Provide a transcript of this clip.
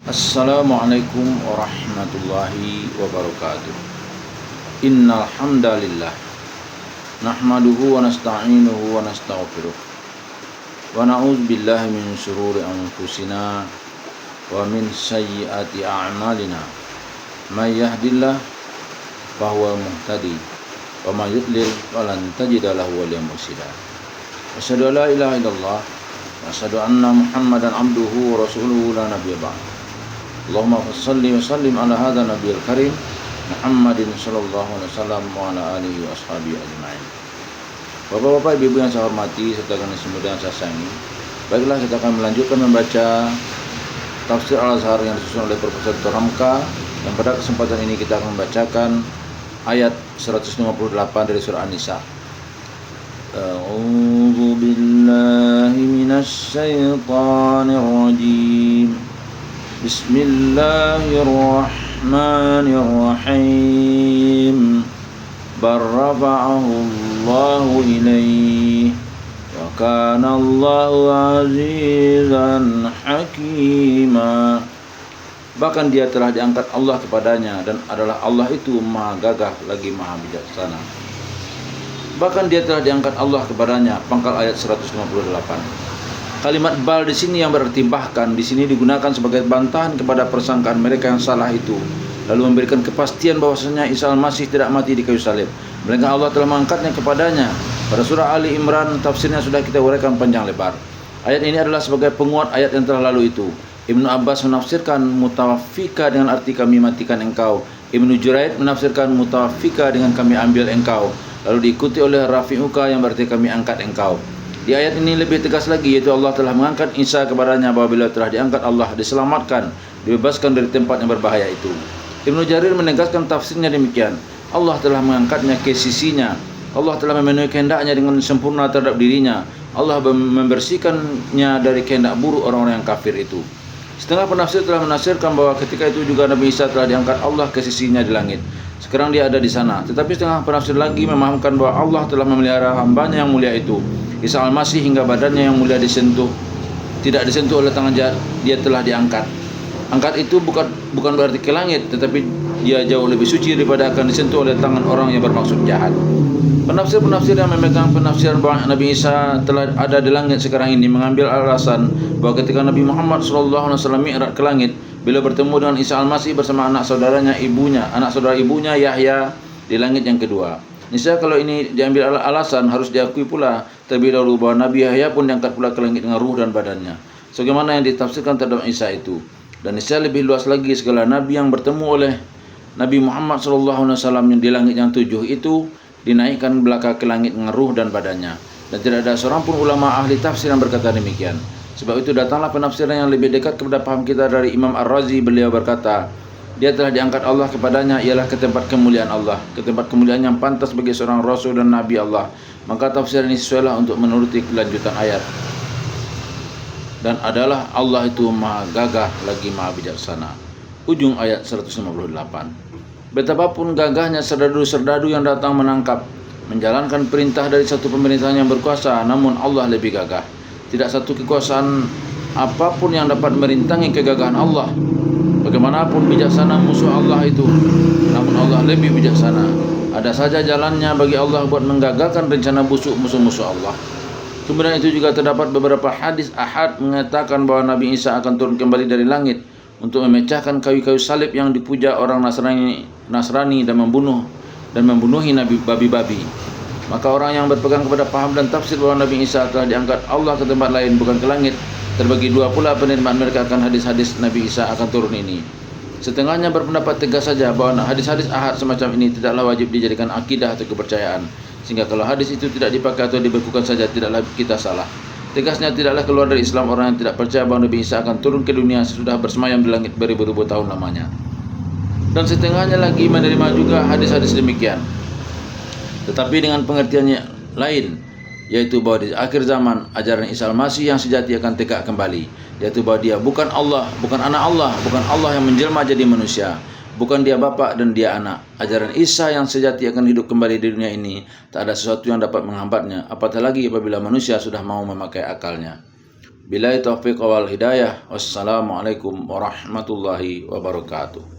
Assalamualaikum warahmatullahi wabarakatuh. Innal hamdalillah nahmaduhu wa nasta'inuhu wa nastaghfiruh wa na'udzu billahi min shururi anfusina wa min sayyiati a'malina. May yahdihillahu fahuwal muhtadi wa may yudlil falan tajida lahu waliyyan mursyida. Asyhadu an la ilaha illallah wa asyhadu anna Muhammadan abduhu wa rasuluhu la nabiyya ba'd. Allahumma shalli wa sallim ala hadzal nabiyil karim Muhammadin sallallahu alaihi wasallam wa ala alihi wa ashabihi ajma'in. Bapak-bapak, ibu-ibu yang saya hormati serta ganis muda yang saya sayangi, baiklah kita akan melanjutkan membaca tafsir Al-Azhar yang disusun oleh Profesor Dr. Hamka, dan pada kesempatan ini kita akan membacakan ayat 158 dari surah An-Nisa. A'udzu billahi minasy syaithanir rajim. Bismillahirrahmanirrahim. Barrafa'ahullahu ilaih wa kana Allahu azizan hakima. Bahkan dia telah diangkat Allah kepadanya, dan adalah Allah itu maha gagah lagi maha bijaksana. Bahkan dia telah diangkat Allah kepadanya. Pangkal ayat 158. Kalimat bal di sini yang berarti bahkan di sini digunakan sebagai bantahan kepada persangkaan mereka yang salah itu, lalu memberikan kepastian bahwasanya Isa Al-Masih tidak mati di kayu salib, melainkan Allah telah mengangkatnya kepadanya. Pada surah Ali Imran tafsirnya sudah kita uraikan panjang lebar. Ayat ini adalah sebagai penguat ayat yang telah lalu itu. Ibnu Abbas menafsirkan mutawaffika dengan arti kami matikan engkau. Ibnu Juraid menafsirkan mutawaffika dengan kami ambil engkau, lalu diikuti oleh rafi'uka yang berarti kami angkat engkau. Di ayat ini lebih tegas lagi, yaitu Allah telah mengangkat Isa kepadanya. Apabila telah diangkat Allah, diselamatkan, dibebaskan dari tempat yang berbahaya itu. Ibnu Jarir menegaskan tafsirnya demikian: Allah telah mengangkatnya ke sisinya. Allah telah memenuhi kehendaknya dengan sempurna terhadap dirinya. Allah membersihkannya dari kehendak buruk orang-orang yang kafir itu. Setengah penafsir telah menafsirkan bahwa ketika itu juga Nabi Isa telah diangkat Allah ke sisinya di langit. Sekarang dia ada di sana. Tetapi setengah penafsir lagi memahamkan bahwa Allah telah memelihara hambanya yang mulia itu, Isa Al-Masih, hingga badannya yang mulia tidak disentuh oleh tangan jahat. Dia telah diangkat. Angkat itu bukan berarti ke langit, tetapi dia jauh lebih suci daripada akan disentuh oleh tangan orang yang bermaksud jahat. Penafsir-penafsir yang memegang penafsiran bahwa Nabi Isa telah ada di langit sekarang ini mengambil alasan bahwa ketika Nabi Muhammad SAW mi'raj ke langit, beliau bertemu dengan Isa Al-Masih bersama anak saudara ibunya Yahya di langit yang kedua. Niscaya kalau ini diambil alasan, harus diakui pula terlebih dahulu bahwa Nabi Yahya pun diangkat pula ke langit dengan ruh dan badannya, sebagaimana yang ditafsirkan terhadap Isa itu. Dan niscaya lebih luas lagi, segala Nabi yang bertemu oleh Nabi Muhammad SAW yang di langit yang 7 itu dinaikkan belaka ke langit dengan ruh dan badannya. Dan tidak ada seorang pun ulama ahli tafsir yang berkata demikian. Sebab itu datanglah penafsiran yang lebih dekat kepada paham kita dari Imam Ar-Razi. Beliau berkata, dia telah diangkat Allah kepadanya ialah ke tempat kemuliaan Allah, ke tempat kemuliaan yang pantas bagi seorang Rasul dan Nabi Allah. Maka tafsir ini sesuailah untuk menuruti kelanjutan ayat. Dan adalah Allah itu maha gagah lagi maha bijaksana. Ujung ayat 158. Betapapun gagahnya serdadu-serdadu yang datang menangkap, menjalankan perintah dari satu pemerintahan yang berkuasa, namun Allah lebih gagah. Tidak satu kekuasaan apapun yang dapat merintangi kegagahan Allah. Bagaimanapun bijaksana musuh Allah itu, namun Allah lebih bijaksana. Ada saja jalannya bagi Allah buat menggagalkan rencana busuk musuh-musuh Allah. Kemudian itu juga terdapat beberapa hadis ahad mengatakan bahwa Nabi Isa akan turun kembali dari langit untuk memecahkan kayu-kayu salib yang dipuja orang Nasrani dan membunuhi nabi babi-babi. Maka orang yang berpegang kepada paham dan tafsir bahwa Nabi Isa telah diangkat Allah ke tempat lain, bukan ke langit, terbagi dua pula penerimaan mereka akan hadis-hadis Nabi Isa akan turun ini. Setengahnya berpendapat tegas saja bahwa hadis-hadis ahad semacam ini tidaklah wajib dijadikan akidah atau kepercayaan, sehingga kalau hadis itu tidak dipakai atau dibekukan saja, tidaklah kita salah. Tegasnya, tidaklah keluar dari Islam orang yang tidak percaya bahwa Nabi Isa akan turun ke dunia sesudah bersemayam di langit beribu-ribu tahun lamanya. Dan setengahnya lagi menerima juga hadis-hadis demikian, tetapi dengan pengertiannya lain, yaitu bahwa di akhir zaman ajaran Isa Al-Masih yang sejati akan tegak kembali, yaitu bahwa dia bukan Allah, bukan anak Allah, bukan Allah yang menjelma jadi manusia, bukan dia bapa dan dia anak. Ajaran Isa yang sejati akan hidup kembali di dunia ini. Tak ada sesuatu yang dapat menghambatnya, apatah lagi apabila manusia sudah mau memakai akalnya. Billahi taufiq wal hidayah. Wassalamualaikum warahmatullahi wabarakatuh.